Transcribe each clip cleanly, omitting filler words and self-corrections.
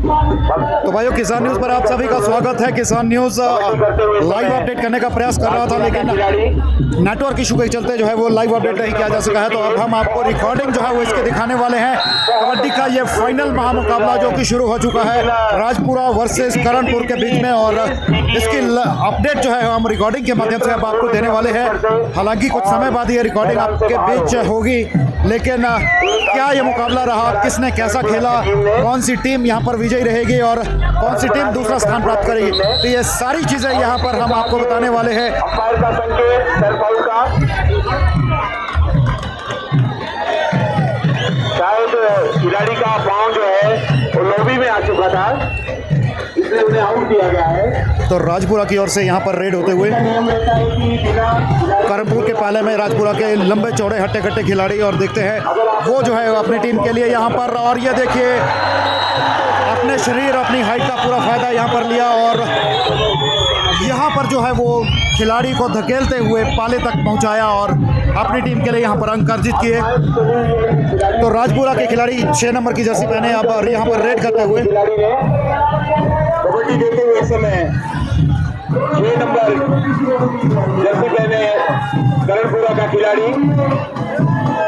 तो भाइयों, किसान न्यूज़ पर आप सभी का स्वागत है। किसान न्यूज़ लाइव अपडेट करने का प्रयास कर रहा था, लेकिन नेटवर्क इशू के चलते जो है वो लाइव अपडेट नहीं किया जा सका है। तो अब हम आपको रिकॉर्डिंग जो है वो इसके दिखाने वाले हैं। कबड्डी का ये फाइनल महामुकाबला जो कि शुरू हो चुका है राजपुरा वर्सेस करणपुर के बीच में, और इसकी अपडेट जो है हम रिकॉर्डिंग के माध्यम से अब आपको देने वाले हैं। हालांकि कुछ समय बाद ये रिकॉर्डिंग आपके बीच होगी, लेकिन क्या ये मुकाबला रहा, किसने कैसा खेला, कौन सी टीम यहाँ पर विजयी रहेगी और कौन सी टीम दूसरा स्थान प्राप्त करेगी, तो ये सारी चीजें यहाँ पर हम आपको बताने वाले हैं। शायद खिलाड़ी का पांव जो है वो लॉबी में आ चुका था, इसलिए उन्हें आउट दिया गया है। तो राजपुरा की ओर से यहाँ पर रेड होते हुए करणपुर के पहले में राजपुरा के लंबे चौड़े हट्टे कट्टे खिलाड़ी, और देखते हैं वो जो है अपनी टीम के लिए यहाँ पर, और ये देखिए अपने शरीर अपनी हाइट का पूरा फायदा यहाँ पर लिया और यहाँ पर जो है वो खिलाड़ी को धकेलते हुए पाले तक पहुँचाया और अपनी टीम के लिए यहाँ पर अंक अर्जित किए। तो राजपुरा के खिलाड़ी 6 नंबर की जर्सी पहने अब यहाँ पर रेड करते हुए कबड्डी देते हुए समय 6 नंबर जर्सी पहने करणपुरा का खिलाड़ी,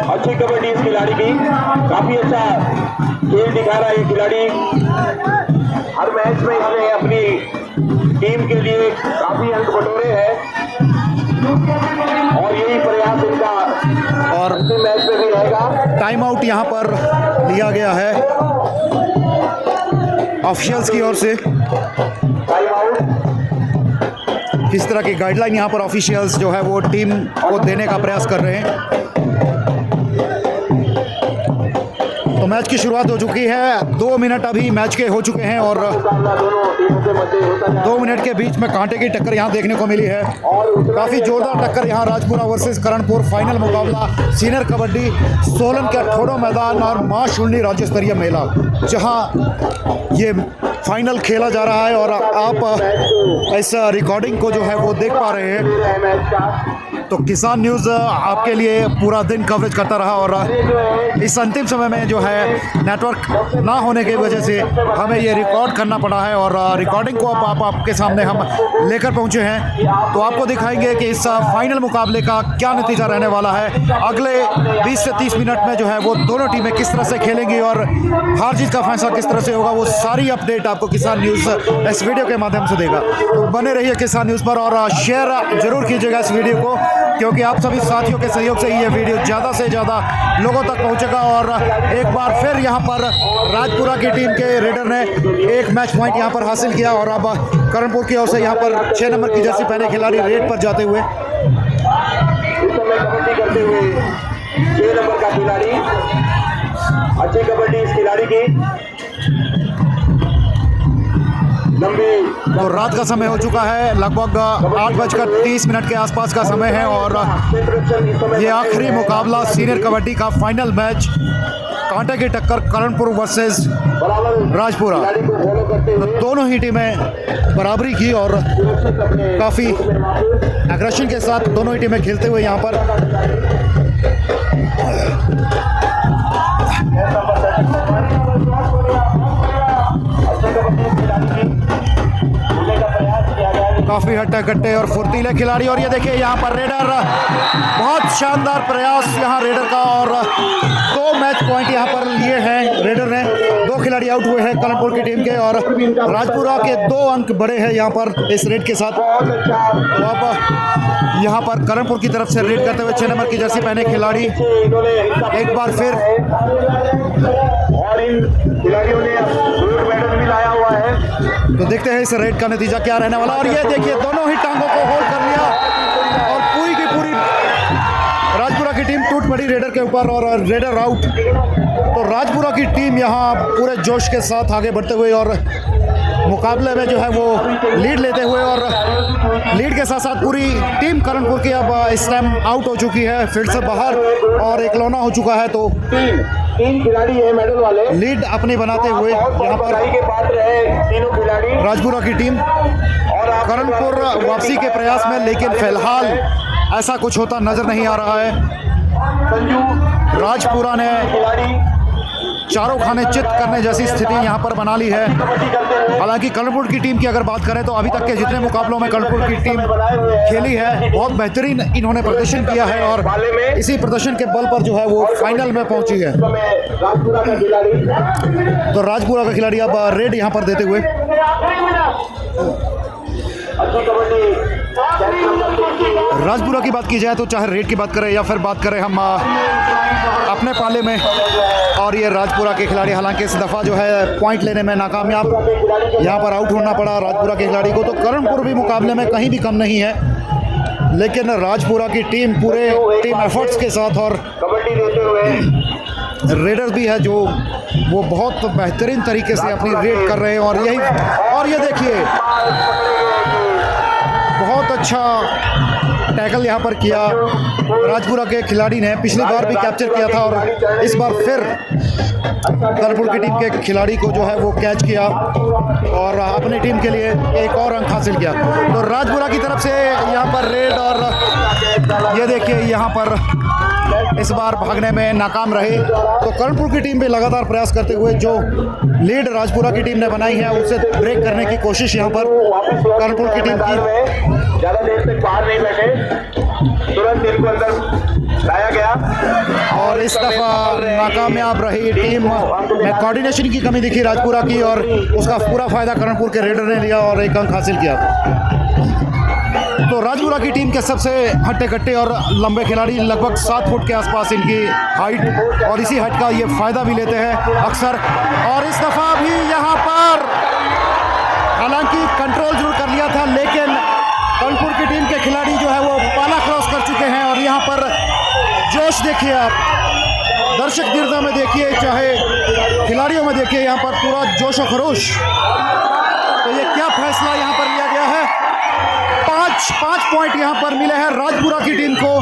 अच्छी कबड्डी इस खिलाड़ी की, काफी अच्छा खेल दिखा रहा है ये खिलाड़ी। हर मैच में इसने अपनी टीम के लिए काफी अंक बटोरे हैं और यही प्रयास इनका और मैच में भी रहेगा। टाइम आउट यहाँ पर लिया गया है ऑफिशियल्स की ओर से। टाइम आउट किस तरह की गाइडलाइन यहाँ पर ऑफिशियल्स जो है वो टीम को देने का प्रयास कर रहे हैं। तो मैच की शुरुआत हो चुकी है, 2 मिनट अभी मैच के हो चुके हैं और 2 मिनट के बीच में कांटे की टक्कर यहाँ देखने को मिली है। काफ़ी जोरदार टक्कर यहाँ राजपुरा वर्सेस करणपुर फाइनल मुकाबला सीनियर कबड्डी सोलन के ठोडो मैदान और मां शुलनी राज्य स्तरीय मेला, जहाँ ये फाइनल खेला जा रहा है और आप इस रिकॉर्डिंग को जो है वो देख पा रहे हैं। तो किसान न्यूज़ आपके लिए पूरा दिन कवरेज करता रहा और इस अंतिम समय में जो है नेटवर्क ना होने की वजह से हमें ये रिकॉर्ड करना पड़ा है और रिकॉर्डिंग को अब आपके सामने हम लेकर पहुंचे हैं। तो आपको दिखाएंगे कि इस फाइनल मुकाबले का क्या नतीजा रहने वाला है। अगले 20 से 30 मिनट में जो है वो दोनों टीमें किस तरह से खेलेंगी और हार जीत का फैसला किस तरह से होगा, वो सारी अपडेट आपको किसान न्यूज़ इस वीडियो के माध्यम से देगा। तो बने रहिए किसान न्यूज़ पर और शेयर जरूर कीजिएगा इस वीडियो को, क्योंकि आप सभी साथियों के सहयोग से ये वीडियो ज़्यादा से ज़्यादा लोगों तक पहुंचेगा। और एक बार फिर यहाँ पर राजपुरा की टीम के रेडर ने एक मैच पॉइंट यहाँ पर हासिल किया और अब करणपुर की ओर से यहाँ पर 6 नंबर की जर्सी पहने खिलाड़ी रेड पर जाते हुए कबड्डी करते हुए 6 नंबर का खिलाड़ी, अच्छी कबड्डी इस खिलाड़ी की। तो रात का समय हो चुका है, लगभग 8:30 के आसपास का समय है और ये आखिरी मुकाबला सीनियर कबड्डी का फाइनल मैच, कांटे की टक्कर करणपुर वर्सेस राजपुरा। तो दोनों ही टीमें बराबरी की और काफ़ी एग्रेशन के साथ दोनों ही टीमें खेलते हुए यहाँ पर काफ़ी हट्टे कट्टे और फुर्तीले खिलाड़ी। और ये देखिए यहाँ पर रेडर, बहुत शानदार प्रयास यहाँ रेडर का और 2 मैच पॉइंट यहाँ पर लिए हैं रेडर ने। 2 खिलाड़ी आउट हुए हैं करणपुर की टीम के और राजपुरा के 2 अंक बढ़े हैं यहाँ पर इस रेड के साथ। तो अब यहाँ पर करणपुर की तरफ से रेड करते हुए 6 नंबर की जर्सी पहने खिलाड़ी एक बार फिर, और इन खिलाड़ियों ने गोल्ड मेडल भी लाया हुआ है। तो देखते हैं इस रेड का नतीजा क्या रहने वाला। और ये देखिए दोनों ही टांगों को होल्ड कर लिया और पूरी की पूरी राजपुरा की टीम टूट पड़ी रेडर के ऊपर और रेडर आउट। तो राजपुरा की टीम यहाँ पूरे जोश के साथ आगे बढ़ते हुए और मुकाबले में जो है वो लीड लेते हुए, और लीड के साथ साथ पूरी टीम करणपुर की अब इस टाइम आउट हो चुकी है, फील्ड से बाहर और एकलौना हो चुका है। तो 3 खिलाड़ी है मेडल वाले, लीड अपनी बनाते हुए यहाँ पर के पात्र है तीनों खिलाड़ी राजपुरा की टीम और करणपुर वापसी के प्रयास में, लेकिन फिलहाल ऐसा कुछ होता नजर नहीं आ रहा है। संजू राजपुरा ने खिलाड़ी चारों खाने चित करने जैसी स्थिति यहाँ पर बना ली है। हालांकि कर्णपुर की टीम की अगर बात करें तो अभी तक के जितने मुकाबलों में कर्णपुर की टीम खेली है बहुत बेहतरीन इन्होंने प्रदर्शन किया है और इसी प्रदर्शन के बल पर जो है वो फाइनल में पहुंची है। तो राजपुरा का खिलाड़ी अब रेड यहाँ पर देते हुए राजपुरा की बात की जाए तो चाहे रेड की बात करें या फिर बात करें हम अपने पाले में, और ये राजपुरा के खिलाड़ी हालांकि इस दफ़ा जो है पॉइंट लेने में नाकामयाब, यहाँ पर आउट होना पड़ा राजपुरा के खिलाड़ी को। तो कर्णपुर भी मुकाबले में कहीं भी कम नहीं है, लेकिन राजपुरा की टीम पूरे टीम एफर्ट्स के साथ और रेडर्स भी है जो वो बहुत बेहतरीन तरीके से अपनी रेड कर रहे हैं। और ये देखिए बहुत अच्छा टैकल यहाँ पर किया राजपुरा के खिलाड़ी ने, पिछली बार भी कैप्चर किया था और इस बार फिर कर्णपुर की टीम के खिलाड़ी को जो है वो कैच किया और अपनी टीम के लिए एक और अंक हासिल किया। तो राजपुरा की तरफ से यहाँ पर रेड, और ये देखिए यहाँ पर इस बार भागने में नाकाम रहे। तो कर्णपुर की टीम भी लगातार प्रयास करते हुए जो लीड राजपुरा की टीम ने बनाई है उसे ब्रेक करने की कोशिश यहाँ पर कर्णपुर की टीम की। ज्यादा देर तक बाहर नहीं बैठे, तुरंत इनको अंदर लाया गया और इस दफा नाकामयाब रही टीम में। कोऑर्डिनेशन की कमी दिखी राजपुरा की और उसका पूरा फायदा कर्णपुर के रेडर ने लिया और एक अंक हासिल किया। तो राजपुरा की टीम के सबसे हट्टे कट्टे और लंबे खिलाड़ी लगभग 7 फुट के आसपास इनकी हाइट, और इसी हाइट का ये फायदा भी लेते हैं अक्सर। और इस दफा भी यहाँ पर हालांकि कंट्रोल जरूर कर लिया था, लेकिन कर्णपुर की टीम के खिलाड़ी जो है वो पाला क्रॉस कर चुके हैं। और यहाँ पर जोश देखिए आप, दर्शक दीर्घा में देखिए चाहे खिलाड़ियों में देखिए, यहाँ पर पूरा जोश और खरोश। तो ये क्या फैसला यहाँ पर लिया गया है, 5 पॉइंट यहाँ पर मिले हैं राजपुरा की टीम को।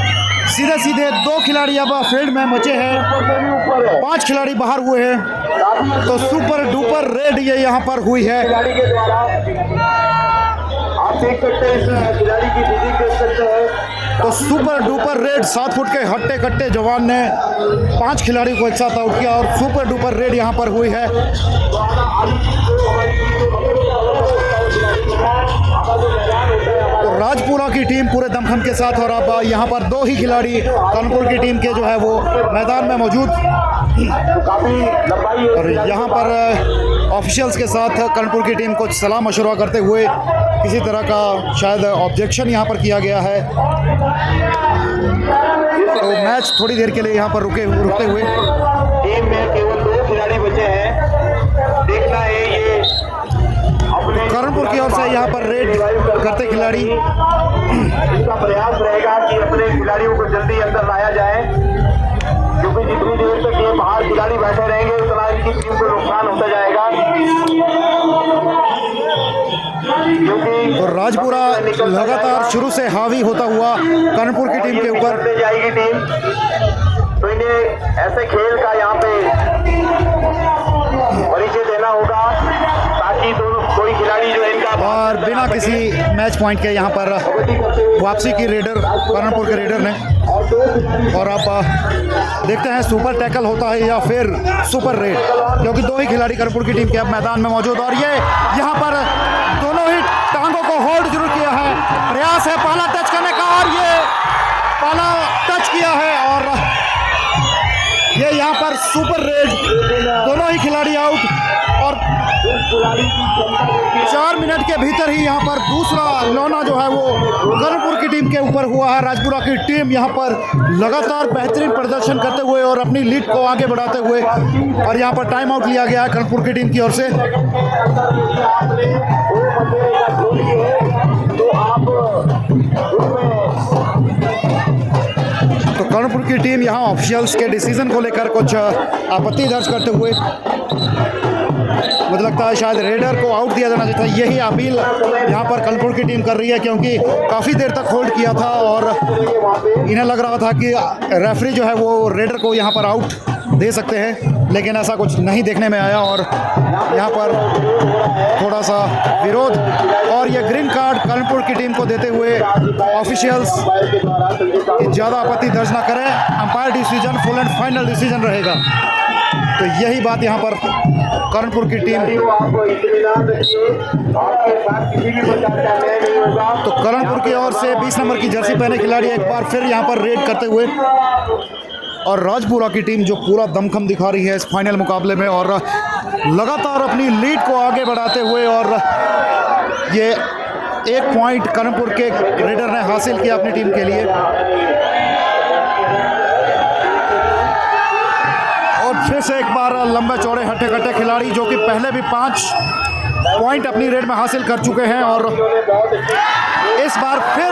सीधे 2 खिलाड़ी अब फील्ड में बचे हैं, 5 खिलाड़ी बाहर हुए हैं। तो सुपर डुपर रेड ये यहाँ पर हुई है। आप देख सकते हैं इस खिलाड़ी की फिजिक देख सकते हैं। तो सुपर डुपर रेड 7 फुट के हट्टे कट्टे जवान ने 5 खिलाड़ी को एक साथ आउट किया और सुपर डुपर रेड यहाँ पर हुई है। तो राजपुरा की टीम पूरे दमखम के साथ, और अब यहाँ पर 2 ही खिलाड़ी कर्णपुर की टीम के जो है वो मैदान में मौजूद, और यहाँ पर ऑफिशियल्स के साथ कर्णपुर की टीम को सलाह मशवरा करते हुए किसी तरह का शायद ऑब्जेक्शन यहाँ पर किया गया है। तो मैच थोड़ी देर के लिए यहाँ पर रुकते हुए टीम में केवल 2 खिलाड़ी बचे हैं। देखना है ये कर्णपुर की ओर से यहाँ पर रेड करते खिलाड़ी, इसका प्रयास रहेगा कि अपने खिलाड़ियों को जल्दी अंदर लाया जाए, क्योंकि जितनी देर तक ये बाहर खिलाड़ी बैठे रहेंगे उतना इनकी टीम को नुकसान होता जाएगा। तो राजपुरा लगातार शुरू से हावी होता हुआ कर्णपुर की टीम के ऊपर जाएगी टीम। तो इन्हें ऐसे खेल का यहाँ पे परिचय देना होगा ताकि दोनों कोई खिलाड़ी जो है इनका, और बिना किसी मैच पॉइंट के यहाँ पर वापसी की रेडर कर्णपुर के रेडर ने। और आप देखते हैं सुपर टैकल होता है या फिर सुपर रेड, क्योंकि 2 ही खिलाड़ी कर्णपुर की टीम के अब मैदान में मौजूद, और ये यहाँ पर दोनों ही टांगों को होल्ड जरूर किया है। प्रयास है पाला टच करने का, और ये पाला टच किया है और ये यहाँ पर सुपर रेड, दोनों ही खिलाड़ी आउट। और 4 मिनट के भीतर ही यहाँ पर दूसरा लौना जो है वो कर्णपुर की टीम के ऊपर हुआ है। राजपुरा की टीम यहाँ पर लगातार बेहतरीन प्रदर्शन करते हुए और अपनी लीड को आगे बढ़ाते हुए, और यहाँ पर टाइम आउट लिया गया है कर्णपुर की टीम की ओर से। तो कर्णपुर की टीम यहाँ ऑफिशियल्स के डिसीजन को लेकर कुछ आपत्ति दर्ज करते हुए, मुझे लगता है शायद रेडर को आउट दिया जाना चाहिए था, यही अपील यहाँ पर कर्णपुर की टीम कर रही है, क्योंकि काफ़ी देर तक होल्ड किया था और इन्हें लग रहा था कि रेफरी जो है वो रेडर को यहाँ पर आउट दे सकते हैं, लेकिन ऐसा कुछ नहीं देखने में आया। और यहाँ पर थोड़ा सा विरोध और ये ग्रीन कार्ड कर्णपुर की टीम को देते हुए ऑफिशियल्स ज़्यादा आपत्ति दर्ज ना करें। Umpire decision full and final decision रहेगा। तो यही बात यहाँ पर कर्णपुर की टीम, आपको इत्मीनान रखिए, आपके साथ किसी भी प्रकार का अन्याय नहीं होगा। तो कर्णपुर की ओर से 20 नंबर की जर्सी पहने खिलाड़ी एक बार फिर यहाँ पर रेड करते हुए, और राजपुरा की टीम जो पूरा दमखम दिखा रही है इस फाइनल मुकाबले में और लगातार अपनी लीड को आगे बढ़ाते हुए, और ये 1 पॉइंट कर्णपुर के रेडर ने हासिल किया अपनी टीम के लिए। और फिर से एक बार लंबे चौड़े हट्टे कट्टे खिलाड़ी जो कि पहले भी 5 पॉइंट अपनी रेड में हासिल कर चुके हैं, और इस बार फिर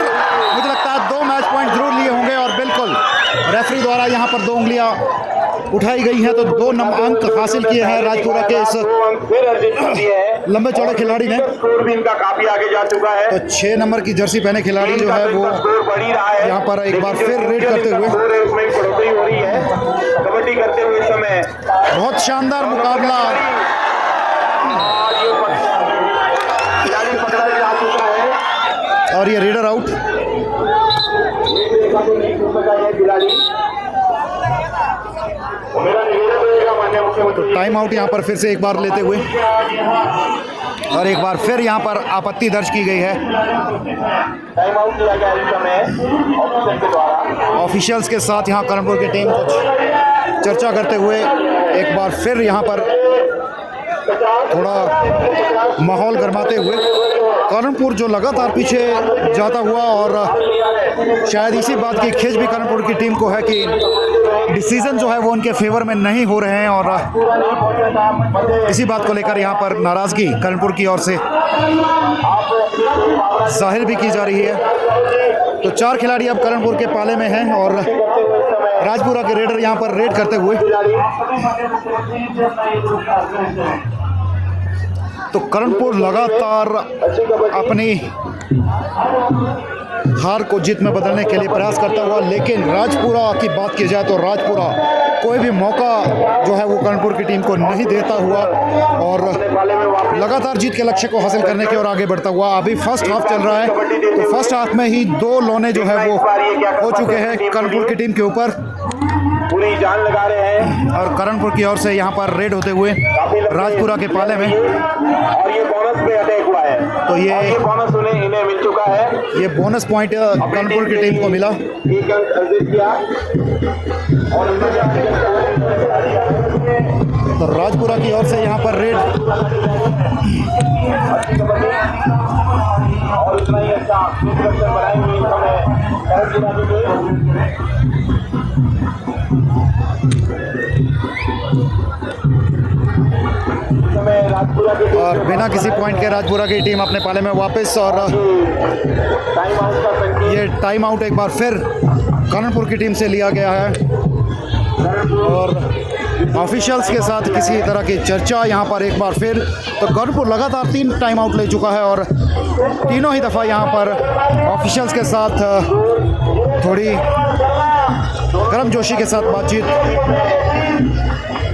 मुझे लगता है 2 मैच पॉइंट जरूर लिए होंगे। और बिल्कुल रेफरी द्वारा यहाँ पर 2 उंगलियां उठाई गई हैं, तो 2 अंक हासिल किए हैं राजपुरा के इस लंबे चौड़े खिलाड़ी ने। स्कोर भी इनका काफी आगे जा चुका है। तो 6 नंबर की जर्सी पहने खिलाड़ी जो है वो यहाँ पर एक बार फिर रेड करते हुए, बढ़ोतरी हो रही है कबड्डी करते हुए समय। बहुत शानदार मुकाबला, खिलाड़ी पकड़ा जा चुका है और ये रेडर आउट। तो टाइम आउट यहाँ पर फिर से एक बार लेते हुए, और एक बार फिर यहाँ पर आपत्ति दर्ज की गई है टाइम आउट लिया गया इस समय ऑफिसर के द्वारा। ऑफिशियल्स के साथ। यहाँ कर्णपुर की टीम कुछ चर्चा करते हुए एक बार फिर यहाँ पर थोड़ा माहौल गरमाते हुए, कर्णपुर जो लगातार पीछे जाता हुआ, और शायद इसी बात की खिंच भी कर्णपुर की टीम को है कि डिसीजन जो है वो उनके फेवर में नहीं हो रहे हैं, और इसी बात को लेकर यहाँ पर नाराज़गी कर्णपुर की ओर से जाहिर भी की जा रही है। तो 4 खिलाड़ी अब कर्णपुर के पाले में हैं, और राजपुरा के रेडर यहाँ पर रेड करते हुए। तो कर्णपुर लगातार अपनी हार को जीत में बदलने के लिए प्रयास करता हुआ, लेकिन राजपुरा की बात की जाए तो राजपुरा कोई भी मौका जो है वो कर्णपुर की टीम को नहीं देता हुआ, और लगातार जीत के लक्ष्य को हासिल करने की ओर आगे बढ़ता हुआ। अभी फर्स्ट हाफ चल रहा है, तो फर्स्ट हाफ में ही 2 लोने जो है वो हो चुके हैं कर्णपुर की टीम के ऊपर, पूरी जान लगा रहे हैं। और कर्णपुर की ओर से यहाँ पर रेड होते हुए राजपुरा के पाले में, और ये बोनस पे अटैक हुआ है, तो ये बोनस इन्हें मिल चुका है। ये बोनस पॉइंट कर्णपुर की टीम को मिला। 1 अंक अर्जित किया, और तो राजपुरा की ओर से यहाँ पर रेड, और इतना ही अच्छा बनाएंगे राजपुरा के, और बिना किसी पॉइंट के राजपुरा की टीम अपने पाले में वापस, और टाइम आउट का संकेत। ये टाइम आउट एक बार फिर कर्णपुर की टीम से लिया गया है, और ऑफिशियल्स के साथ किसी तरह की चर्चा यहाँ पर एक बार फिर। तो कर्णपुर लगातार 3 टाइम आउट ले चुका है, और तीनों ही दफ़ा यहाँ पर ऑफिशियल्स के साथ थोड़ी गर्मजोशी के साथ बातचीत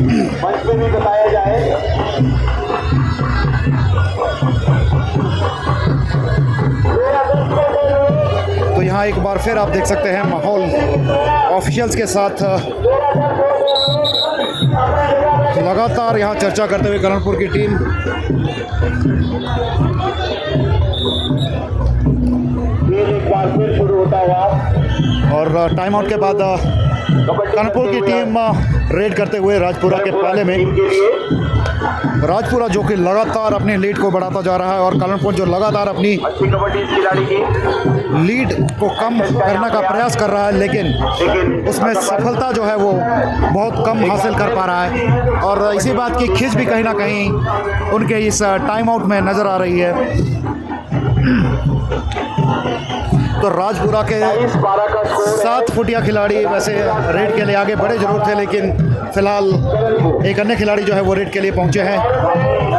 मंच पे भी बताया जाए। तो यहाँ एक बार फिर आप देख सकते हैं माहौल ऑफिशियल्स के साथ लगातार यहाँ चर्चा करते हुए कर्णपुर की टीम। एक बार फिर शुरू होता हुआ, और टाइम आउट के बाद कर्णपुर की टीम रेड करते हुए राजपुरा के पाले में। राजपुरा जो कि लगातार अपनी लीड को बढ़ाता जा रहा है, और कर्णपुर जो लगातार अपनी अच्छी कबड्डी खिलाड़ी की लीड को कम करने का प्रयास कर रहा है, लेकिन उसमें सफलता जो है वो बहुत कम हासिल कर पा रहा है, और इसी बात की खिंच भी कहीं ना कहीं उनके इस टाइम आउट में नज़र आ रही है। तो राजपुरा के 7 फुटिया खिलाड़ी वैसे रेड के लिए आगे बढ़े जरूर थे, लेकिन फिलहाल एक अन्य खिलाड़ी जो है वो रेड के लिए पहुंचे हैं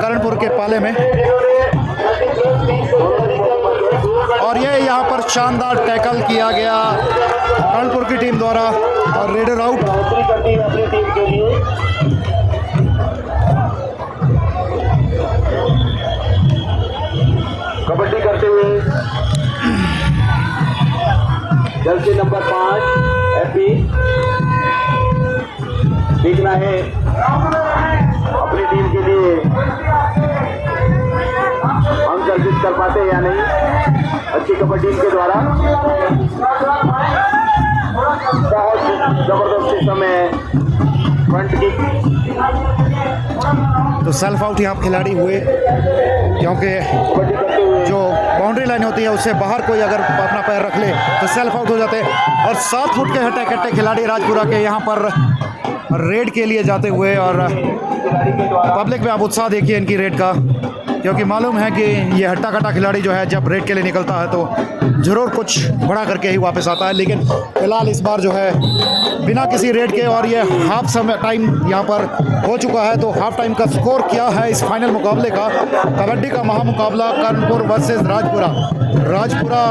कर्णपुर के पाले में। और ये यहाँ पर शानदार टैकल किया गया कर्णपुर की टीम द्वारा, और रेडर आउट। कबड्डी करते हुए जर्सी नंबर 5 एपी देखना है अपनी टीम के लिए अंक अर्जित कर पाते या नहीं। अच्छी कबड्डी के द्वारा बहुत जबरदस्त इस समय फ्रंट किक। तो सेल्फ आउट यहाँ खिलाड़ी हुए, क्योंकि जो बाउंड्री लाइन होती है उससे बाहर कोई अगर अपना पैर रख ले तो सेल्फ आउट हो जाते हैं। और 7 फुट के हट्टे कट्टे खिलाड़ी राजपुरा के यहाँ पर रेड के लिए जाते हुए, और पब्लिक में आप उत्साह देखिए इनकी रेड का, क्योंकि मालूम है कि ये हट्टा कट्टा खिलाड़ी जो है जब रेड के लिए निकलता है तो ज़रूर कुछ बड़ा करके ही वापस आता है। लेकिन फिलहाल इस बार जो है बिना किसी रेड के, और ये हाफ समय टाइम यहाँ पर हो चुका है, तो हाफ टाइम का स्कोर क्या है इस फाइनल मुकाबले का, कबड्डी का महामुकाबला कर्णपुर वर्सेस राजपुरा। राजपुरा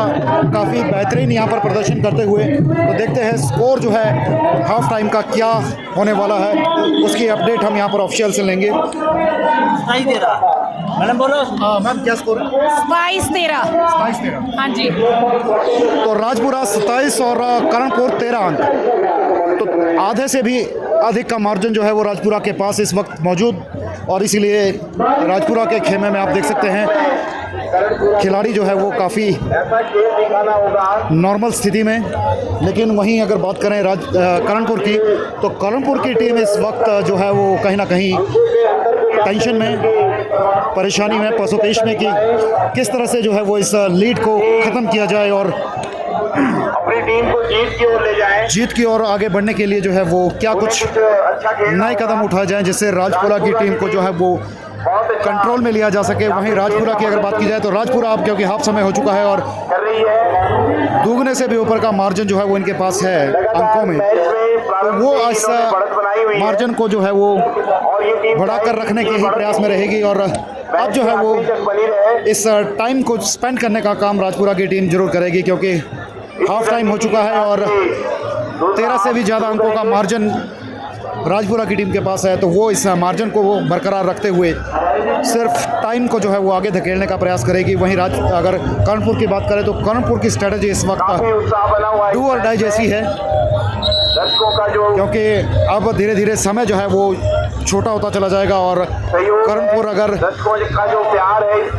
काफ़ी बेहतरीन यहाँ पर प्रदर्शन करते हुए, तो देखते हैं स्कोर जो है हाफ टाइम का क्या होने वाला है, उसकी अपडेट हम यहाँ पर ऑफिशियल से लेंगे। मैडम बोलो। मैम क्या स्कोर है? 27-13। 27-13। हाँ जी। तो राजपुरा 27 और कर्णपुर 13 अंक, तो आधे से भी अधिक का मार्जिन जो है वो राजपुरा के पास इस वक्त मौजूद, और इसीलिए राजपुरा के खेमे में आप देख सकते हैं खिलाड़ी जो है वो काफ़ी नॉर्मल स्थिति में। लेकिन वहीं अगर बात करें कर्णपुर की, तो कर्णपुर की टीम इस वक्त जो है वो कहीं ना कहीं टेंशन में, परेशानी में, पसोपेश में कि किस तरह से जो है वो इस लीड को ख़त्म किया जाए और अपनी टीम को जीत की ओर ले जाएं। जीत की ओर आगे बढ़ने के लिए जो है वो क्या कुछ नए कदम उठाए जाएं, जिससे राजपुरा की टीम को जो है वो कंट्रोल में लिया जा सके। वहीं राजपुरा की अगर बात की जाए तो राजपुरा अब क्योंकि हाफ समय हो चुका है और दुगने से भी ऊपर का मार्जिन जो है वो इनके पास है अंकों में, तो वो इस मार्जिन को जो है वो बढ़ाकर रखने के ही प्रयास में रहेगी। और अब जो है वो इस टाइम को स्पेंड करने का काम राजपुरा की टीम जरूर करेगी, क्योंकि हाफ टाइम हो चुका है और 13 से भी ज़्यादा अंकों का मार्जिन राजपुरा की टीम के पास है। तो वो इस मार्जिन को वो बरकरार रखते हुए सिर्फ टाइम को जो है वो आगे धकेलने का प्रयास करेगी। वहीं अगर कर्णपुर की बात करें तो कर्णपुर की स्ट्रेटजी इस वक्त डू और डाई जैसी है, क्योंकि अब धीरे धीरे समय जो है वो छोटा होता चला जाएगा और कर्णपुर अगर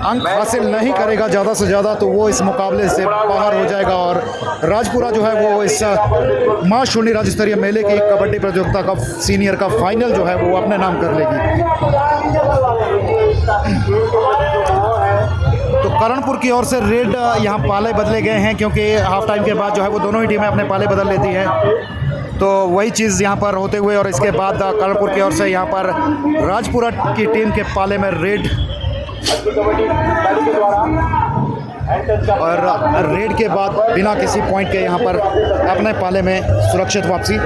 अंक हासिल नहीं करेगा ज़्यादा से ज़्यादा तो वो इस मुकाबले से बाहर हो जाएगा और राजपुरा जो है वो इस माँ शून्य राज्य स्तरीय मेले की कबड्डी प्रतियोगिता का सीनियर का फाइनल जो है वो अपने नाम कर लेगी। तो कर्णपुर की ओर से रेड यहाँ पाले बदले गए हैं, क्योंकि हाफ टाइम के बाद जो है वो दोनों ही टीमें अपने पाले बदल लेती हैं, तो वही चीज़ यहाँ पर होते हुए और इसके बाद कर्णपुर की ओर से यहाँ पर राजपुरा की टीम के पाले में रेड, और रेड के बाद बिना किसी पॉइंट के यहाँ पर अपने पाले में सुरक्षित वापसी।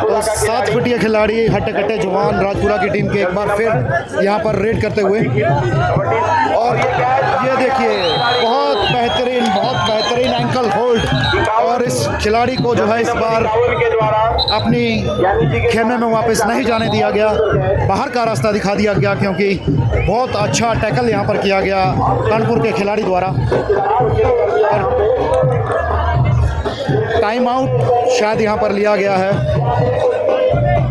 तो 7 फुटिया खिलाड़ी हट्टे कट्टे जवान राजपुरा की टीम के एक बार फिर यहाँ पर रेड करते हुए, और ये देखिए बहुत बेहतरीन एंकल होल्ड, और इस खिलाड़ी को जो है इस बार अपनी खेमे में वापस नहीं जाने दिया गया, बाहर का रास्ता दिखा दिया गया, क्योंकि बहुत अच्छा टैकल यहाँ पर किया गया कानपुर के खिलाड़ी द्वारा। टाइम आउट शायद यहाँ पर लिया गया है,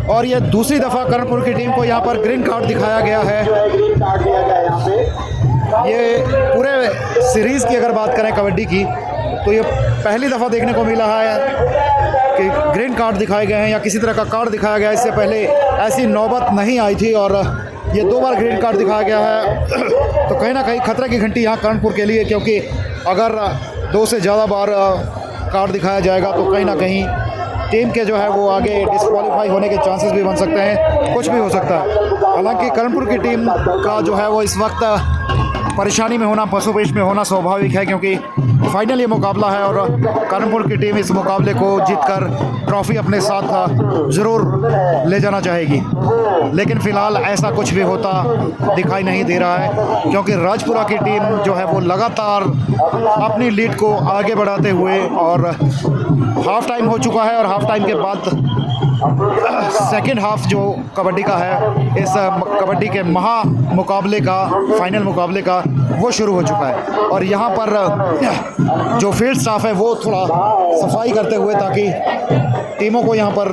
और ये दूसरी दफ़ा कर्णपुर की टीम को यहाँ पर ग्रीन कार्ड दिखाया गया है। ये पूरे सीरीज़ की अगर बात करें कबड्डी की तो ये पहली दफ़ा देखने को मिला है कि ग्रीन कार्ड दिखाए गए हैं या किसी तरह का कार्ड दिखाया गया है। इससे पहले ऐसी नौबत नहीं आई थी और ये 2 बार ग्रीन कार्ड दिखाया गया है। तो कहीं ना कहीं खतरे की घंटी यहाँ कर्णपुर के लिए, क्योंकि अगर 2 से ज़्यादा बार कार्ड दिखाया जाएगा तो कहीं ना कहीं टीम के जो है वो आगे डिस्क्वालीफाई होने के चांसेस भी बन सकते हैं, कुछ भी हो सकता है। हालांकि कर्णपुर की टीम का जो है वो इस वक्त परेशानी में होना, पसोपेश में होना स्वाभाविक है, क्योंकि फाइनल ये मुकाबला है और कर्णपुर की टीम इस मुकाबले को जीतकर ट्रॉफी अपने साथ ज़रूर ले जाना चाहेगी। लेकिन फ़िलहाल ऐसा कुछ भी होता दिखाई नहीं दे रहा है, क्योंकि राजपुरा की टीम जो है वो लगातार अपनी लीड को आगे बढ़ाते हुए, और हाफ़ टाइम हो चुका है और हाफ़ टाइम के बाद सेकेंड हाफ जो कबड्डी का है, इस कबड्डी के महा मुकाबले का, फाइनल मुकाबले का वो शुरू हो चुका है। और यहाँ पर जो फील्ड स्टाफ है वो थोड़ा सफाई करते हुए, ताकि टीमों को यहाँ पर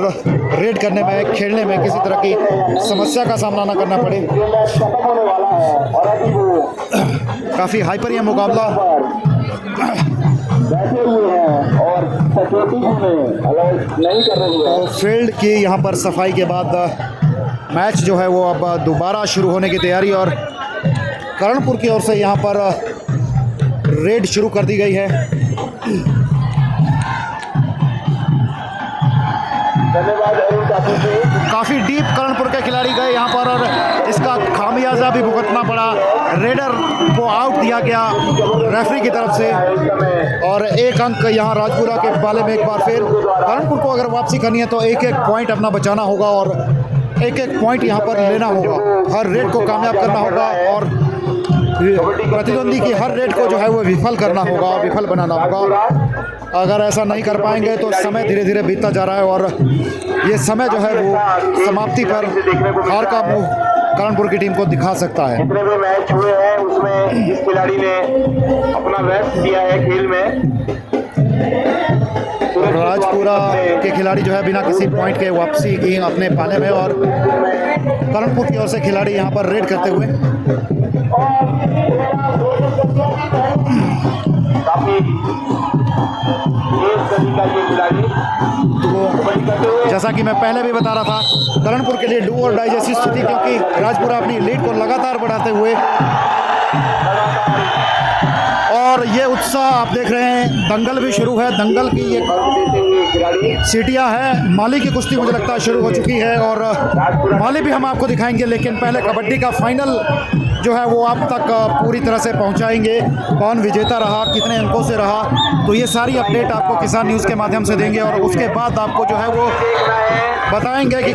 रेड करने में, खेलने में किसी तरह की समस्या का सामना ना करना पड़े। काफ़ी हाइपर यह मुकाबला बैठे हुए हैं और सिक्योरिटी में अलाउ नहीं कर रही है। तो फील्ड की यहाँ पर सफाई के बाद मैच जो है वो अब दोबारा शुरू होने की तैयारी, और करणपुर की ओर से यहाँ पर रेड शुरू कर दी गई है। धन्यवाद अरुण ठाकुर जी। काफ़ी डीप करणपुर के खिलाड़ी गए यहाँ पर, और इसका खामियाजा भी भुगतना पड़ा। रेडर को आउट दिया गया रेफरी की तरफ से, और एक अंक यहाँ राजपुरा के पाले में एक बार फिर। करणपुर को अगर वापसी करनी है तो एक एक पॉइंट अपना बचाना होगा, और एक एक पॉइंट यहाँ पर लेना होगा। हर रेड को कामयाब करना होगा, और प्रतिद्वंदी की हर रेड को जो है वो विफल करना होगा, विफल बनाना होगा। अगर ऐसा नहीं कर पाएंगे तो समय धीरे धीरे बीतता जा रहा है, और ये समय जो है वो समाप्ति पर हार का मुंह करणपुर की टीम को दिखा सकता है। जितने भी मैच हुए हैं उसमें जिस खिलाड़ी ने अपना बेस्ट दिया है खेल में, राजपुरा के खिलाड़ी जो है बिना किसी पॉइंट के वापसी की अपने पाले में, और करणपुर की ओर से खिलाड़ी यहाँ पर रेड करते हुए काफी तो जैसा कि मैं पहले भी बता रहा था, करणपुर के लिए डू और डाई जैसी स्थिति, क्योंकि राजपुरा अपनी लीड को लगातार बढ़ाते हुए, और ये उत्साह आप देख रहे हैं, दंगल भी शुरू है। दंगल की ये सीटियां है। माली की कुश्ती मुझे लगता है शुरू हो चुकी है, और माली भी हम आपको दिखाएंगे, लेकिन पहले कबड्डी का फाइनल जो है वो आप तक पूरी तरह से पहुंचाएंगे। कौन विजेता रहा, कितने अंकों से रहा, तो ये सारी अपडेट आपको किसान न्यूज़ के माध्यम से देंगे, और उसके बाद आपको जो है वो बताएंगे कि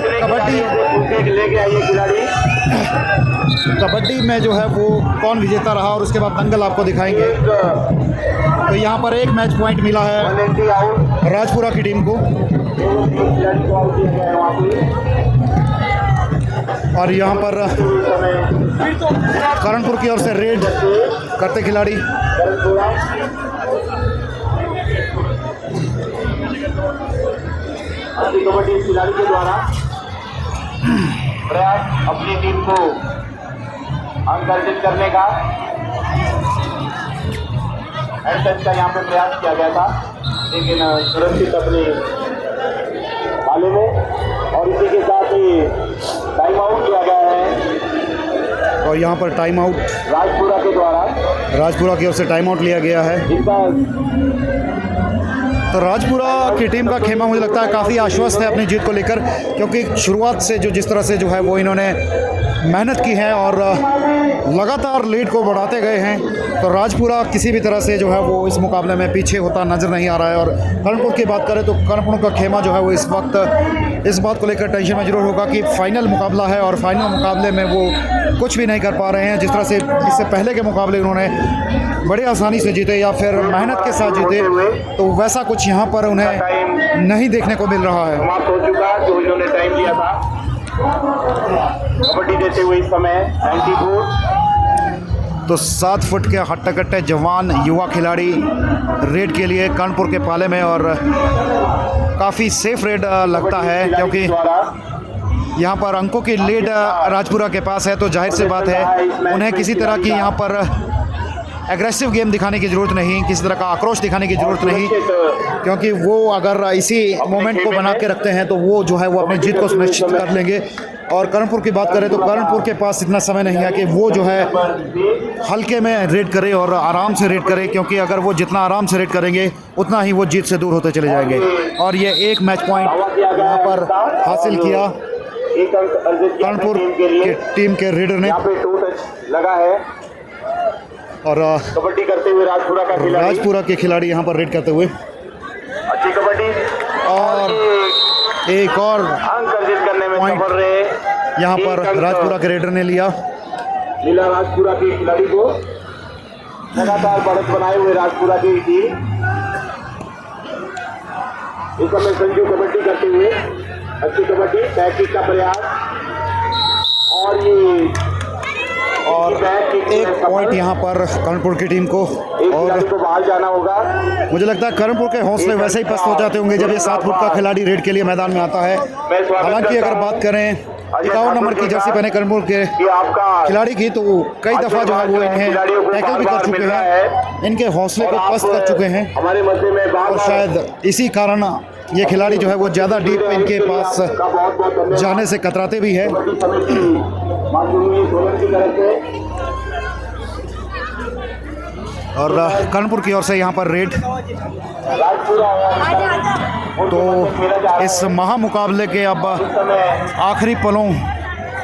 कबड्डी में जो है वो कौन विजेता रहा, और उसके बाद दंगल आपको दिखाएंगे। तो यहाँ पर एक मैच पॉइंट मिला है राजपुरा की टीम को, और यहाँ पर करणपुर की ओर से रेड करते खिलाड़ी। कबड्डी खिलाड़ी के द्वारा प्रयास अपनी टीम को अंक अर्जित करने का का यहाँ पे प्रयास किया गया था, लेकिन सुरक्षित अपने पाले में, और इसी के साथ ही टाइम आउट किया गया है। और यहाँ पर टाइम आउट राजपुरा के द्वारा, राजपुरा की ओर से टाइम आउट लिया गया है। तो राजपुरा की टीम का खेमा मुझे लगता है काफ़ी आश्वस्त है अपनी जीत को लेकर, क्योंकि शुरुआत से जिस तरह से जो है वो इन्होंने मेहनत की है और लगातार लीड को बढ़ाते गए हैं, तो राजपुरा किसी भी तरह से जो है वो इस मुकाबले में पीछे होता नज़र नहीं आ रहा है। और करणपुर की बात करें तो करणपुर का खेमा जो है वो इस वक्त इस बात को लेकर टेंशन में जरूर होगा कि फाइनल मुकाबला है, और फाइनल मुकाबले में वो कुछ भी नहीं कर पा रहे हैं। जिस तरह से इससे पहले के मुकाबले उन्होंने बड़ी आसानी से जीते या फिर मेहनत के साथ जीते, तो वैसा कुछ यहाँ पर उन्हें नहीं देखने को मिल रहा है। समाप्त हो चुका जो इन्होंने टाइम लिया था कबड्डी देते हुए इस समय 94। तो 7 फुट के हट्टे-कट्टे जवान युवा खिलाड़ी रेड के लिए कानपुर के पाले में, और काफ़ी सेफ रेड लगता है, क्योंकि यहाँ पर अंकों की लीड राजपुरा के पास है। तो जाहिर सी बात है उन्हें किसी तरह की यहाँ पर एग्रेसिव गेम दिखाने की ज़रूरत नहीं, किसी तरह का आक्रोश दिखाने की ज़रूरत नहीं, क्योंकि वो अगर इसी मोमेंट को बना के रखते हैं तो वो जो है वो अपनी जीत को सुनिश्चित कर लेंगे। और करणपुर की बात करें तो करणपुर के पास इतना समय नहीं है कि वो जो है हल्के में रेड करे और आराम से रेड करे, क्योंकि अगर वो जितना आराम से रेड करेंगे उतना ही वो जीत से दूर होते चले जाएंगे। और ये एक मैच पॉइंट यहाँ पर हासिल किया करणपुर के टीम के रेडर ने। लगा है और कबड्डी करते हुए राजपुरा के खिलाड़ी यहाँ पर रेड करते हुए अच्छी कबड्डी, और एक और अंक अर्जित करने में सफल रहे। यहाँ पर राजपुरा के रेडर ने लिया। मिला राजपुरा के खिलाड़ी को, लगातार बढ़त बनाए हुए राजपुरा की टीम इस समय संजू कबड्डी करते हुए अच्छी कबड्डी, टैक्टिक का प्रयास एक पॉइंट यहाँ पर कर्णपुर की टीम को। और को बाहर जाना होगा। मुझे लगता है कर्णपुर के हौसले वैसे ही पस्त हो जाते होंगे जब ये 7 फुट का खिलाड़ी रेड के लिए मैदान में आता है। हालांकि अगर बात करें 51 नंबर की जर्सी पहने कर्णपुर के खिलाड़ी की, तो कई दफ़ा जो है वो इन्हें टैकल भी कर चुके हैं, इनके हौसले को पस्त कर चुके हैं। हमारे मध्य में और शायद इसी कारण ये खिलाड़ी जो है वो ज़्यादा डीप में इनके पास जाने से कतराते भी हैं। और कर्णपुर की ओर से यहाँ पर रेड। तो इस महामुकाबले के अब आखिरी पलों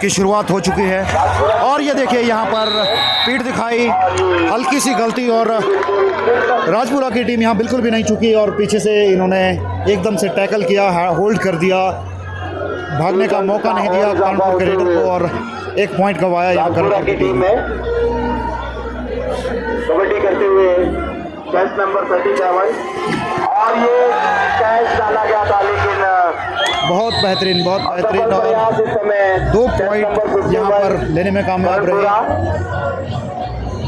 की शुरुआत हो चुकी है। और ये देखिए यहाँ पर पीठ दिखाई, हल्की सी गलती, और राजपुरा की टीम यहाँ बिल्कुल भी नहीं चुकी और पीछे से इन्होंने एकदम से टैकल किया, होल्ड कर दिया, भागने का मौका नहीं दिया कर्णपुर के रेडर को और एक पॉइंट गंवाया यहाँ कर्णपुर की टीम में। कबड्डी करते हुए कैच नंबर 37 और ये कैच डाला गया था, लेकिन बहुत बेहतरीन और 2 पॉइंट यहाँ पर लेने में कामयाब रहे।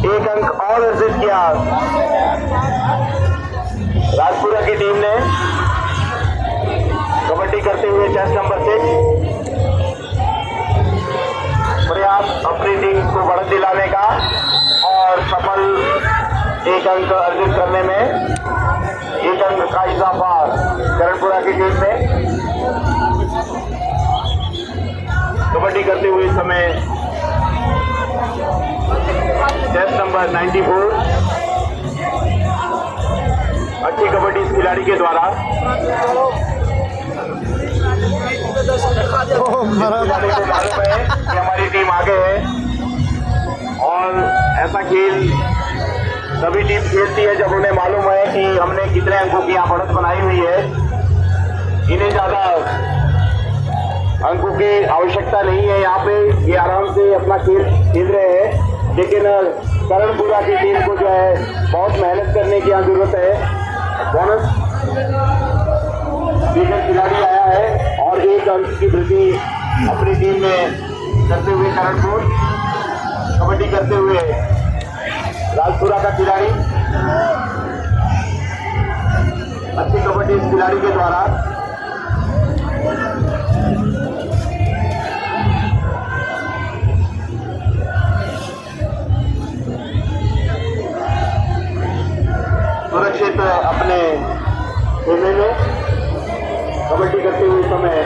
एक अंक और अर्जित किया राजपुरा की टीम ने कबड्डी करते हुए कैच नंबर 6। प्रयास अपनी टीम को बढ़त दिलाने का और सफल एक अंक अर्जित करने में, एक अंक का इजाफा कर्णपुरा की टीम में। कबड्डी करते हुए इस समय टेस्ट नंबर 94। अच्छी कबड्डी इस खिलाड़ी के द्वारा। मालूम है कि हमारी टीम आगे है और ऐसा खेल सभी टीम खेलती है जब उन्हें मालूम है कि हमने कितने अंकों की यहाँ बढ़त बनाई हुई है। इन्हें ज़्यादा अंकों की आवश्यकता नहीं है, यहाँ पे ये आराम से अपना खेल रहे हैं। लेकिन कर्णपुरा की टीम को जो है बहुत मेहनत करने की यहाँ जरूरत है। बोनस देकर खिलाड़ी आया है और एक अंक की वृद्धि अपनी टीम में करते हुए कर्णपुर। कबड्डी करते हुए राजपुरा का खिलाड़ी, अच्छी कबड्डी इस खिलाड़ी के द्वारा। सुरक्षित अपने खेलने में कबड्डी करते हुए समय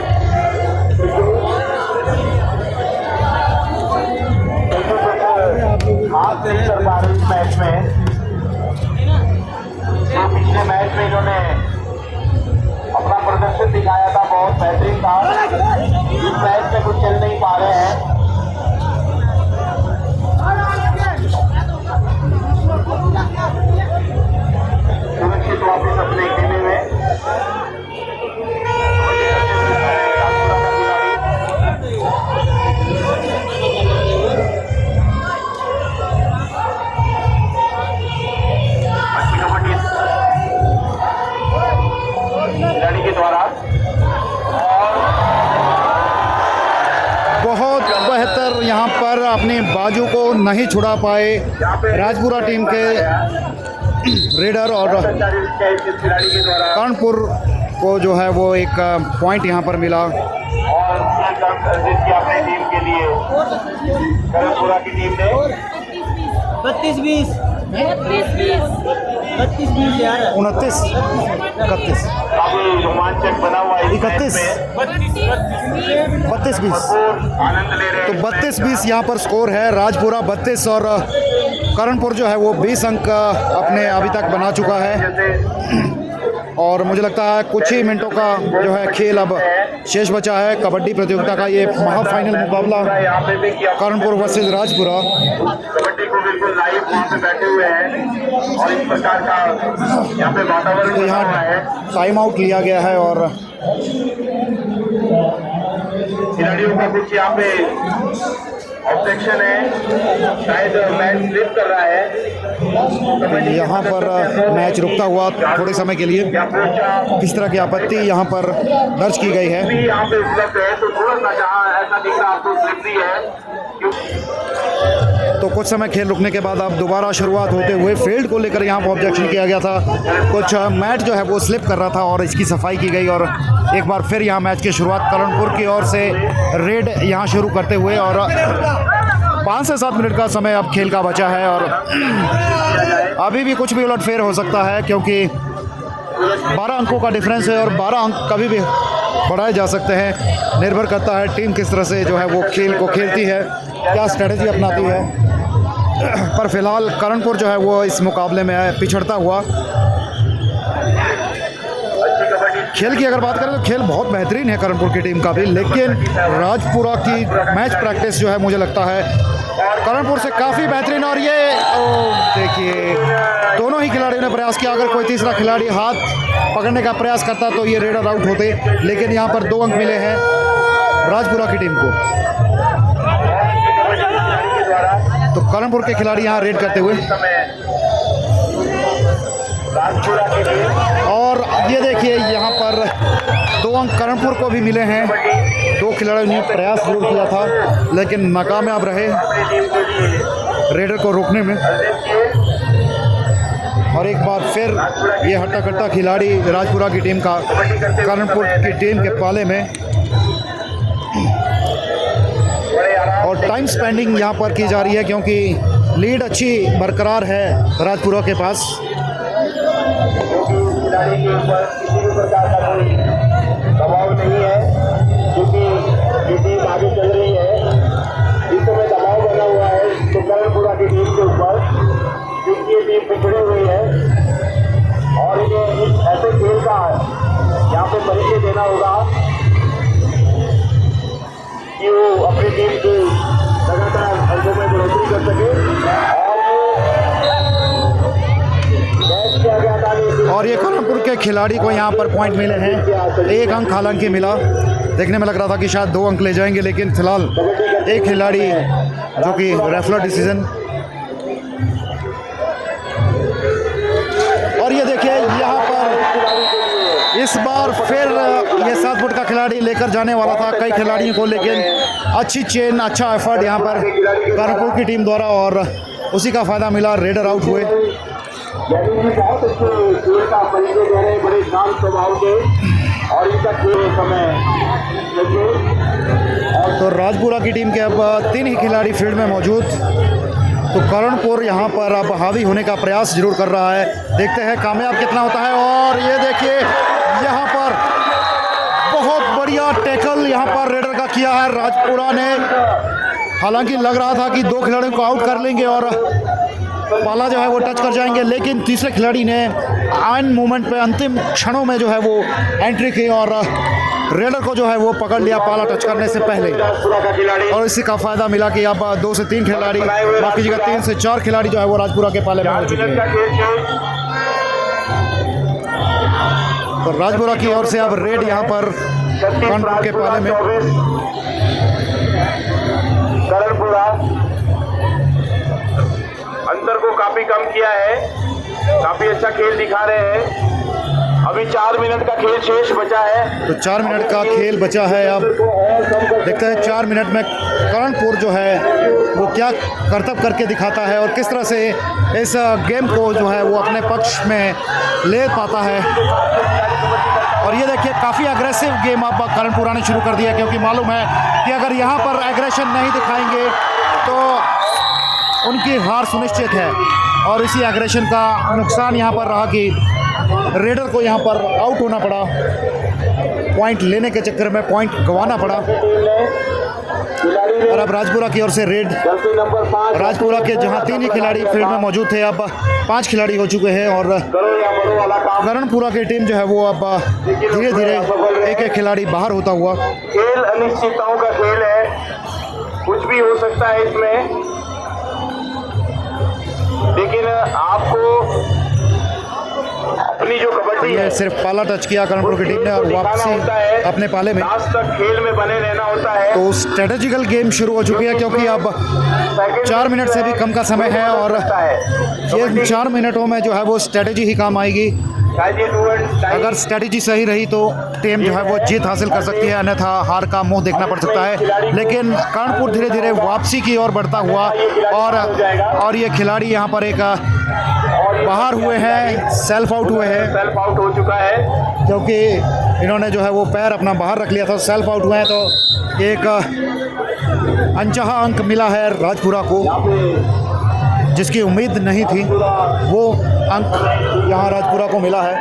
हाथ नहीं कर पा रहे इस मैच में। तो पिछले मैच में इन्होंने अपना प्रदर्शन दिखाया था, बहुत बेहतरीन था। इस मैच में कुछ चल नहीं पा रहे हैं। सुरक्षित वापस अपने खेलने में खिलाड़ी के द्वारा बहुत बेहतर यहाँ पर अपने बाजू को नहीं छुड़ा पाए राजपुरा टीम के रेडर और खिलाड़ी के द्वारा कर्णपुर को जो है वो एक पॉइंट यहाँ पर मिला। और एक अंक अर्जित किया अपनी टीम के लिए कर्णपुरा की टीम ने। 32-20 यार 29-31 काफी रोमांचक बना हुआ है इस मैच 31 में। 32-20 आनंद ले रहे तो 32-20 यहाँ पर स्कोर है। राजपुरा 32 और कर्णपुर जो है वो 20 अंक अपने अभी तक बना चुका है। और मुझे लगता है कुछ ही मिनटों का जो है खेल अब शेष बचा है। कबड्डी प्रतियोगिता का ये महाफाइनल मुकाबला कर्णपुर वर्सेस राजपुरा। कबड्डी को बिल्कुल लाइव वहाँ पे बैठे हुए हैं और इस प्रकार का यहाँ पे वातावरण तो बना हुआ है। यहाँ टाइम आउट लिया गया है और खिलाड़ियों का कुछ यहाँ पे ऑब्जेक्शन है, शायद मैच स्लिप कर रहा है। यहाँ पर मैच रुकता हुआ थोड़े समय के लिए किस तरह की आपत्ति यहाँ पर दर्ज की गई है। यहाँ पे उपलब्ध है तो थोड़ा सा जहाँ ऐसा दिख रहा है आपको स्लिप भी है। तो तो कुछ समय खेल रुकने के बाद अब दोबारा शुरुआत होते हुए फील्ड को लेकर यहाँ पर ऑब्जेक्शन किया गया था। कुछ मैट जो है वो स्लिप कर रहा था और इसकी सफाई की गई और एक बार फिर यहाँ मैच की शुरुआत करणपुर की ओर से रेड यहाँ शुरू करते हुए और 5 से 7 मिनट का समय अब खेल का बचा है और अभी भी कुछ भी उलटफेर हो सकता है क्योंकि 12 अंकों का डिफरेंस है और 12 अंक कभी भी बढ़ाए जा सकते हैं। निर्भर करता है टीम किस तरह से जो है वो खेल को खेलती है, क्या स्ट्रेटजी अपनाती है। पर फिलहाल करणपुर जो है वो इस मुकाबले में पिछड़ता हुआ। खेल की अगर बात करें तो खेल बहुत बेहतरीन है करणपुर की टीम का भी, लेकिन राजपुरा की मैच प्रैक्टिस जो है मुझे लगता है करणपुर से काफ़ी बेहतरीन। और ये देखिए दोनों ही खिलाड़ियों ने प्रयास किया, अगर कोई तीसरा खिलाड़ी हाथ पकड़ने का प्रयास करता तो ये रेडर आउट होते, लेकिन यहाँ पर 2 अंक मिले हैं राजपुरा की टीम को। तो करणपुर के खिलाड़ी यहाँ रेड करते हुए और ये देखिए यहाँ पर 2 अंक करणपुर को भी मिले हैं। 2 खिलाड़ियों ने प्रयास जरूर किया था लेकिन नाकामयाब रहे रेडर को रोकने में। और एक बार फिर ये हट्टा कट्टा खिलाड़ी राजपुरा की टीम का करणपुर की टीम के पाले में। और टाइम स्पेंडिंग यहाँ पर की जा रही है क्योंकि लीड अच्छी बरकरार है राजपुरा के पास। खिलाड़ी के ऊपर किसी भी प्रकार का कोई दबाव नहीं है क्योंकि ये टीम आगे चल रही है। इस समय दबाव बना हुआ है तो करणपुरा की टीम के ऊपर, क्योंकि ये टीम पिछड़ी हुई है और इन्हें इस ऐसे खेल का यहाँ पे परिचय देना होगा कि वो अपनी टीम की लगातार अंकों में बढ़ोतरी कर सके। और ये करणपुर के खिलाड़ी को यहाँ पर पॉइंट मिले हैं, 1 अंक हालांकि मिला। देखने में लग रहा था कि शायद 2 अंक ले जाएंगे, लेकिन फिलहाल एक खिलाड़ी जो कि रेफलर डिसीजन। और ये देखिए यहाँ पर इस बार फिर ये 7 फुट का खिलाड़ी लेकर जाने वाला था कई खिलाड़ियों को, लेकिन अच्छी चेन, अच्छा एफर्ट यहाँ पर करणपुर की टीम द्वारा और उसी का फ़ायदा मिला, रेडर आउट हुए। बहुत अच्छे खेल का परिचय दे रहे हैं, बड़े शांत स्वभाव के और इनका खेल समय। तो राजपुरा की टीम के अब 3 ही खिलाड़ी फील्ड में मौजूद। तो करणपुर यहाँ पर अब हावी होने का प्रयास जरूर कर रहा है, देखते हैं कामयाब कितना होता है। और ये देखिए यहाँ पर बहुत बढ़िया टैकल यहाँ पर रेडर का किया है राजपुरा ने। हालांकि लग रहा था कि 2 खिलाड़ियों को आउट कर लेंगे और पाला जो है वो टच कर जाएंगे, लेकिन तीसरे खिलाड़ी ने एंड मोमेंट पे अंतिम क्षणों में जो है वो एंट्री की और रेडर को जो है वो पकड़ लिया पाला टच करने से पहले। और इसी का फ़ायदा मिला कि अब 2 से 3 खिलाड़ी, बाकी जगह 3 से 4 खिलाड़ी जो है वो राजपुरा के पाले में हो चुके हैं। तो राजपुरा की ओर से अब रेड यहाँ पर करणपुर के पाले में। करणपुरा अंतर को काफी कम किया है, काफी अच्छा खेल दिखा रहे हैं। अभी 4 मिनट का खेल शेष बचा है। तो 4 मिनट का खेल बचा है। अब देखते हैं 4 मिनट में करणपुर जो है वो क्या करतब करके दिखाता है और किस तरह से इस गेम को जो है वो अपने पक्ष में ले पाता है। और ये देखिए काफ़ी एग्रेसिव गेम अब करणपुरा ने शुरू कर दिया, क्योंकि मालूम है कि अगर यहाँ पर एग्रेशन नहीं दिखाएंगे तो उनकी हार सुनिश्चित है। और इसी एग्रेशन का नुकसान यहाँ पर रहा कि रेडर को यहाँ पर आउट होना पड़ा, पॉइंट लेने के चक्कर में पॉइंट गंवाना पड़ा। और अब राजपुरा की ओर से रेड, राजपुरा के जहाँ 3 ही खिलाड़ी फील्ड में मौजूद थे अब 5 खिलाड़ी हो चुके हैं। और करणपुरा की टीम जो है वो अब धीरे धीरे एक खिलाड़ी बाहर होता हुआ। खेल अनिश्चितताओं का खेल है, कुछ भी हो सकता है इसमें, लेकिन आपको अपनी जो कबड्डी ये है सिर्फ पाला टच किया कर्णपुर की टीम ने और वापसी अपने पाले में। लास्ट तक खेल में बने रहना होता है। तो स्ट्रेटेजिकल गेम शुरू हो चुकी है क्योंकि अब 4 मिनट से भी कम का समय है और ये 4 मिनटों में जो है वो स्ट्रेटेजी ही काम आएगी। अगर स्ट्रेटेजी सही रही तो टीम जो है वो जीत हासिल कर सकती है, अन्यथा हार का मुंह देखना पड़ सकता है। लेकिन कर्णपुर धीरे धीरे वापसी की ओर बढ़ता हुआ और ये खिलाड़ी यहाँ पर एक बाहर हुए हैं, सेल्फ आउट हुए हैं, सेल्फ आउट हो चुका है क्योंकि इन्होंने जो है वो पैर अपना बाहर रख लिया था, सेल्फ आउट हुए हैं। तो एक अनचाहा अंक मिला है राजपुरा को, जिसकी उम्मीद नहीं थी, वो अंक यहाँ राजपुरा को मिला है।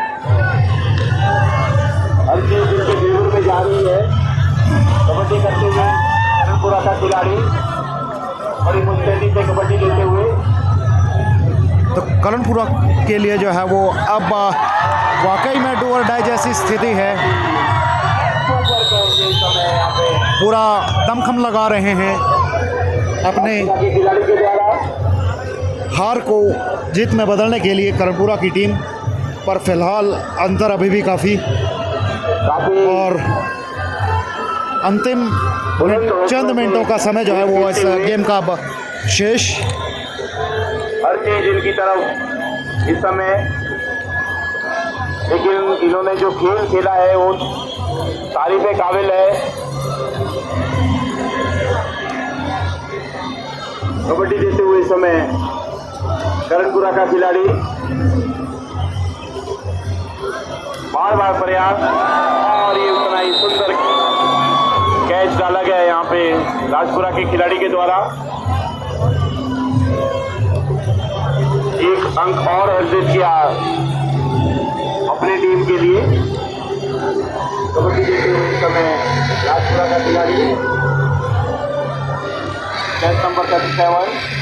हर चीज जिनके फेवर में जा रही है कबड्डी करते हुए कर्णपुरा का खिलाड़ी बड़ी मुस्तैदी से कबड्डी लेते हुए। तो कर्णपुरा के लिए जो है वो अब वाकई में डू और डाई जैसी स्थिति है। पूरा दमखम लगा रहे हैं अपने खिलाड़ी के द्वारा हार को जीत में बदलने के लिए कर्णपुरा की टीम पर फिलहाल अंतर अभी भी काफ़ी और अंतिम चंद मिनटों का समय जो है वो इस गेम का अब शेष। हर चीज इनकी तरफ इस समय, लेकिन इन्होंने जो खेल खेला है वो तारीफ काबिल है। कबड्डी देते हुए इस समय कर्णपुरा का खिलाड़ी बार बार प्रयास और ये उतना ही सुंदर कैच डाला गया है यहाँ पे राजपुरा के खिलाड़ी के द्वारा। एक अंक और अर्जित किया अपनी टीम के लिए। कबड्डी देते हुए इस समय राजपुरा का खिलाड़ी कैच नंबर 37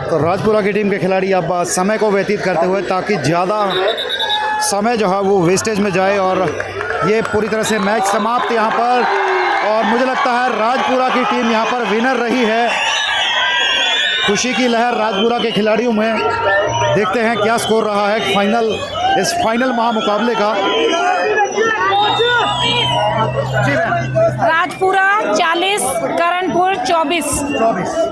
तो राजपुरा की टीम के खिलाड़ी अब समय को व्यतीत करते हुए, ताकि ज़्यादा समय जो है वो वेस्टेज में जाए और ये पूरी तरह से मैच समाप्त यहाँ पर। और मुझे लगता है राजपुरा की टीम यहाँ पर विनर रही है। खुशी की लहर राजपुरा के खिलाड़ियों में। देखते हैं क्या स्कोर रहा है इस फाइनल महामुकाबले का। राजपुरा 40, कर्णपुर 24।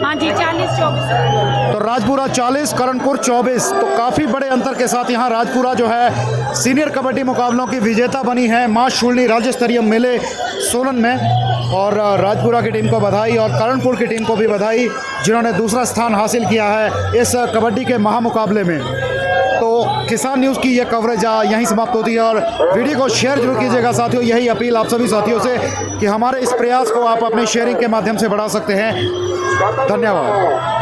हाँ जी, 40-24। तो राजपुरा 40, कर्णपुर 24। तो काफ़ी बड़े अंतर के साथ यहाँ राजपुरा जो है सीनियर कबड्डी मुकाबलों की विजेता बनी है मां शुलनी राज्य स्तरीय मेले सोलन में। और राजपुरा की टीम को बधाई और कर्णपुर की टीम को भी बधाई, जिन्होंने दूसरा स्थान हासिल किया है इस कबड्डी के महामुकाबले में। तो किसान न्यूज़ की ये कवरेज यहीं समाप्त होती है और वीडियो को शेयर जरूर कीजिएगा साथियों। यही अपील आप सभी साथियों से कि हमारे इस प्रयास को आप अपने शेयरिंग के माध्यम से बढ़ा सकते हैं। धन्यवाद।